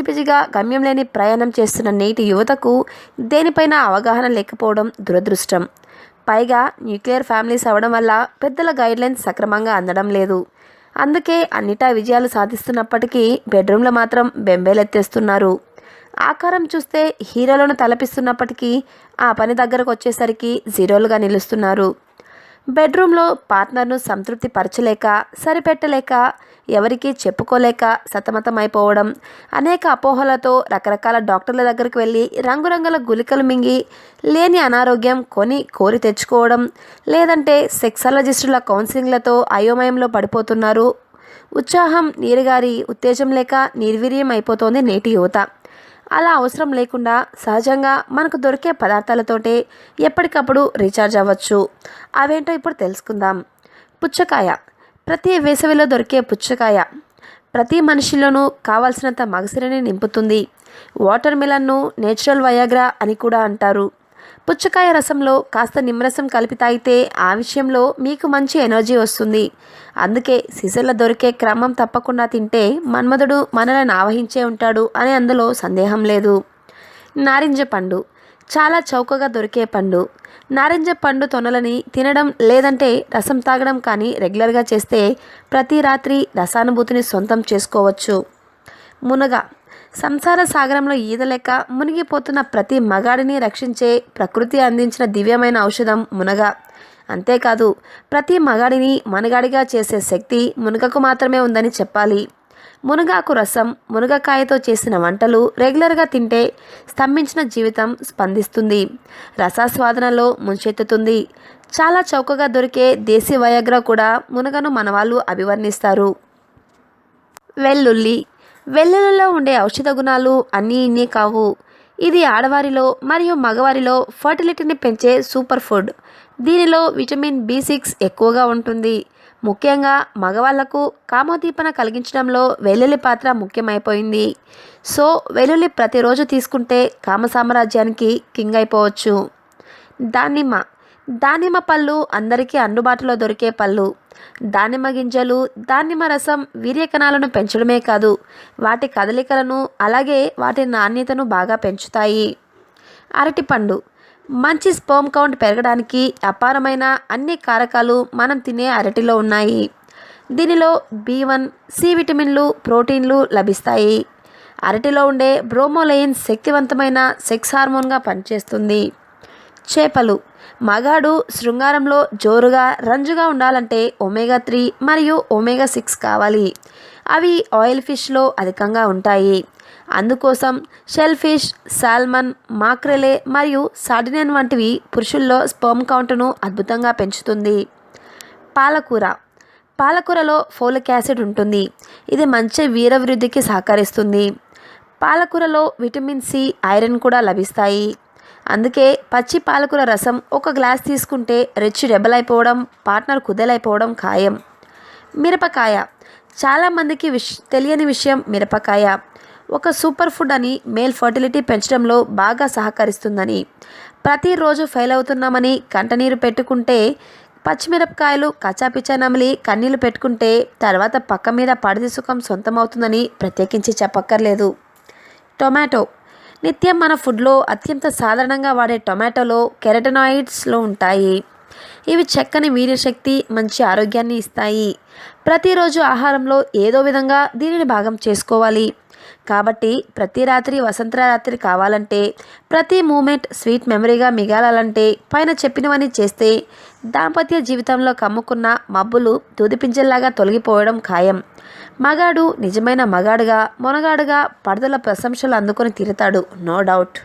పిచ్చిగా గమ్యం లేని ప్రయాణం చేస్తున్న నేటి యువతకు దేనిపైన అవగాహన లేకపోవడం దురదృష్టం. పైగా న్యూక్లియర్ ఫ్యామిలీస్ అవ్వడం వల్ల పెద్దల గైడ్లైన్స్ సక్రమంగా అందడం లేదు. అందుకే అన్నిటా విజయాలు సాధిస్తున్నప్పటికీ బెడ్రూమ్లో మాత్రం బెంబేలెత్తేస్తున్నారు. ఆకారం చూస్తే హీరోలను తలపిస్తున్నప్పటికీ ఆ పని దగ్గరకు వచ్చేసరికి జీరోలుగా నిలుస్తున్నారు. బెడ్రూమ్లో పార్ట్నర్ను సంతృప్తి పరచలేక, సరిపెట్టలేక, ఎవరికీ చెప్పుకోలేక సతమతమైపోవడం, అనేక అపోహలతో రకరకాల డాక్టర్ల దగ్గరికి వెళ్ళి రంగురంగుల గుళికలు మింగి లేని అనారోగ్యం కొని కోరి తెచ్చుకోవడం, లేదంటే సెక్సాలజిస్టుల కౌన్సిలింగ్లతో అయోమయంలో పడిపోతున్నారు. ఉత్సాహం నీరుగారి ఉత్తేజం లేక నిర్వీర్యం అయిపోతోంది నేటి యువత. అలా అవసరం లేకుండా సహజంగా మనకు దొరికే పదార్థాలతోటే ఎప్పటికప్పుడు రీఛార్జ్ అవ్వచ్చు. అవేంటో ఇప్పుడు తెలుసుకుందాం. పుచ్చకాయ. ప్రతి వేసవిలో దొరికే పుచ్చకాయ ప్రతి మనిషిలోనూ కావాల్సినంత మగసిరిని నింపుతుంది. వాటర్ మిలన్ను నేచురల్ వయాగ్రా అని కూడా అంటారు. పుచ్చకాయ రసంలో కాస్త నిమ్మరసం కలిపి తాగితే ఆ విషయంలో మీకు మంచి ఎనర్జీ వస్తుంది. అందుకే సీజన్లో దొరికే క్రమం తప్పకుండా తింటే మన్మధుడు మనలను ఆవహించే ఉంటాడు అని అందులో సందేహం లేదు. నారింజ పండు. చాలా చౌకగా దొరికే పండు. నారింజ పండు తొనలని తినడం లేదంటే రసం తాగడం కానీ రెగ్యులర్గా చేస్తే ప్రతి రాత్రి రసానుభూతిని సొంతం చేసుకోవచ్చు. మునగ. సంసార సాగరంలో ఈదలేక మునిగిపోతున్న ప్రతి మగాడిని రక్షించే ప్రకృతి అందించిన దివ్యమైన ఔషధం మునగ. అంతేకాదు ప్రతి మగాడిని మనగాడిగా చేసే శక్తి మునగకు మాత్రమే ఉందని చెప్పాలి. మునగాకు రసం, మునగకాయతో చేసిన వంటలు రెగ్యులర్గా తింటే స్తంభించిన జీవితం స్పందిస్తుంది, రసాస్వాదనలో ముంచెత్తుతుంది. చాలా చౌకగా దొరికే దేశీ వయాగ్రా కూడా మునగను మనవాళ్ళు అభివర్ణిస్తారు. వెల్లుల్లి. వెల్లుల్లిలో ఉండే ఔషధ గుణాలు అన్నీ ఇన్ని కావు. ఇది ఆడవారిలో మరియు మగవారిలో ఫర్టిలిటీని పెంచే సూపర్ ఫుడ్. దీనిలో విటమిన్ B6 ఎక్కువగా ఉంటుంది. ముఖ్యంగా మగవాళ్లకు కామోద్దీపన కలిగించడంలో వెల్లుల్లి పాత్ర ముఖ్యమైపోయింది. సో వెల్లుల్లి ప్రతిరోజు తీసుకుంటే కామ సామ్రాజ్యానికి కింగ్ అయిపోవచ్చు. దానిమ్మ. దానిమ్మ పళ్ళు అందరికీ అందుబాటులో దొరికే పళ్ళు. దానిమ్మ గింజలు, దానిమ్మ రసం వీర్య కణాలను పెంచడమే కాదు, వాటి కదలికలను అలాగే వాటి నాణ్యతను బాగా పెంచుతాయి. అరటిపండు. మంచి స్పెర్మ్ కౌంట్ పెరగడానికి అపారమైన అన్ని కారకాలు మనం తినే అరటిలో ఉన్నాయి. దీనిలో B1, C విటమిన్లు, ప్రోటీన్లు లభిస్తాయి. అరటిలో ఉండే బ్రోమోలైన్ శక్తివంతమైన సెక్స్ హార్మోన్గా పనిచేస్తుంది. చేపలు. మగాడు శృంగారంలో జోరుగా రంజుగా ఉండాలంటే omega-3 మరియు omega-6 కావాలి. అవి ఆయిల్ ఫిష్లో అధికంగా ఉంటాయి. అందుకోసం షెల్ ఫిష్, సాల్మన్, మాక్రెలే మరియు సార్డినైన్ వంటివి పురుషుల్లో స్పెర్మ్ కౌంట్ను అద్భుతంగా పెంచుతుంది. పాలకూర. పాలకూరలో ఫోలిక్ యాసిడ్ ఉంటుంది. ఇది మంచి వీరవృద్ధికి సహకరిస్తుంది. పాలకూరలో విటమిన్ C, ఐరన్ కూడా లభిస్తాయి. అందుకే పచ్చి పాలకూర రసం ఒక గ్లాస్ తీసుకుంటే రెచ్చి రెబలైపోవడం, పార్ట్నర్ కుదేలైపోవడం ఖాయం. మిరపకాయ. చాలామందికి తెలియని విషయం మిరపకాయ ఒక సూపర్ ఫుడ్ అని, మేల్ ఫర్టిలిటీ పెంచడంలో బాగా సహకరిస్తుందని. ప్రతిరోజు ఫెయిల్ అవుతున్నామని కంటనీరు పెట్టుకుంటే పచ్చిమిరపకాయలు కచ్చాపిచ్చా నమిలి కన్నీళ్లు పెట్టుకుంటే తర్వాత పక్క మీద పడిది సుఖం సొంతమవుతుందని ప్రత్యేకించి చెప్పక్కర్లేదు. టొమాటో. నిత్యం మన ఫుడ్లో అత్యంత సాధారణంగా వాడే టొమాటోలో కెరటనాయిడ్స్లో ఉంటాయి. ఇవి చక్కని వీర్యశక్తి, మంచి ఆరోగ్యాన్ని ఇస్తాయి. ప్రతిరోజు ఆహారంలో ఏదో విధంగా దీనిని భాగం చేసుకోవాలి. కాబట్టి ప్రతి రాత్రి వసంత రాత్రి కావాలంటే, ప్రతి మూమెంట్ స్వీట్ మెమరీగా మిగాలాలంటే పైన చెప్పినవన్నీ చేస్తే దాంపత్య జీవితంలో కమ్ముకున్న మబ్బులు దూదిపింజల్లాగా తొలగిపోవడం ఖాయం. మగాడు నిజమైన మగాడుగా, మొనగాడుగా పడుదల ప్రశంసలు అందుకొని తీరుతాడు, నో డౌట్.